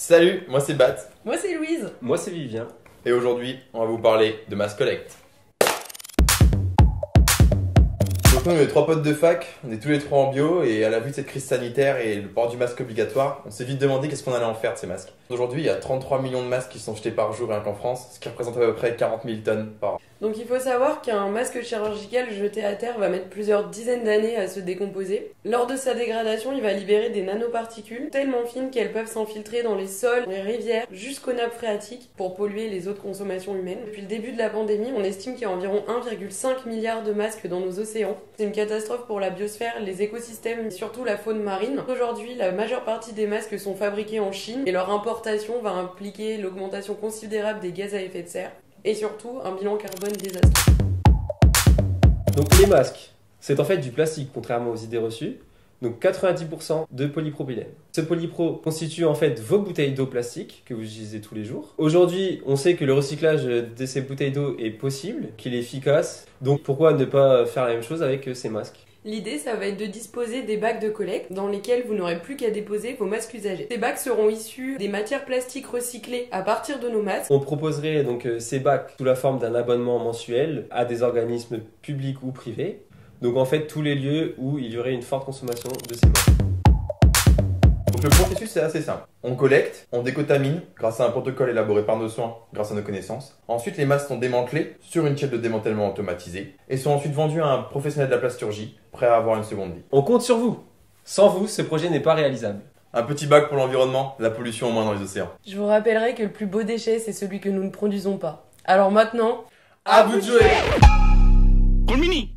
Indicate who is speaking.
Speaker 1: Salut, moi c'est Bat.
Speaker 2: Moi c'est Louise.
Speaker 3: Moi c'est Vivien.
Speaker 1: Et aujourd'hui, on va vous parler de Mass Collect. Donc nous, on est trois potes de fac, on est tous les trois en bio et à la vue de cette crise sanitaire et le port du masque obligatoire, on s'est vite demandé qu'est-ce qu'on allait en faire de ces masques. Aujourd'hui, il y a 33 millions de masques qui sont jetés par jour rien qu'en France, ce qui représente à peu près 40 000 tonnes par an.
Speaker 2: Donc il faut savoir qu'un masque chirurgical jeté à terre va mettre plusieurs dizaines d'années à se décomposer. Lors de sa dégradation, il va libérer des nanoparticules tellement fines qu'elles peuvent s'infiltrer dans les sols, dans les rivières, jusqu'aux nappes phréatiques pour polluer les autres consommations humaines. Depuis le début de la pandémie, on estime qu'il y a environ 1,5 milliard de masques dans nos océans. C'est une catastrophe pour la biosphère, les écosystèmes et surtout la faune marine. Aujourd'hui, la majeure partie des masques sont fabriqués en Chine et leur importation va impliquer l'augmentation considérable des gaz à effet de serre et surtout un bilan carbone désastreux.
Speaker 3: Donc les masques, c'est en fait du plastique contrairement aux idées reçues. Donc 90% de polypropylène. Ce polypro constitue en fait vos bouteilles d'eau plastique que vous utilisez tous les jours. Aujourd'hui, on sait que le recyclage de ces bouteilles d'eau est possible, qu'il est efficace. Donc pourquoi ne pas faire la même chose avec ces masques ?
Speaker 2: L'idée, ça va être de disposer des bacs de collecte dans lesquels vous n'aurez plus qu'à déposer vos masques usagés. Ces bacs seront issus des matières plastiques recyclées à partir de nos masques.
Speaker 3: On proposerait donc ces bacs sous la forme d'un abonnement mensuel à des organismes publics ou privés. Donc en fait, tous les lieux où il y aurait une forte consommation de ces masques.
Speaker 1: Donc le processus c'est assez simple. On collecte, on décontamine grâce à un protocole élaboré par nos soins, grâce à nos connaissances. Ensuite, les masques sont démantelés sur une chaîne de démantèlement automatisée et sont ensuite vendus à un professionnel de la plasturgie, prêt à avoir une seconde vie.
Speaker 3: On compte sur vous. Sans vous, ce projet n'est pas réalisable.
Speaker 1: Un petit bac pour l'environnement, la pollution au moins dans les océans.
Speaker 2: Je vous rappellerai que le plus beau déchet, c'est celui que nous ne produisons pas. Alors maintenant,
Speaker 1: À vous de jouer!
Speaker 4: Mini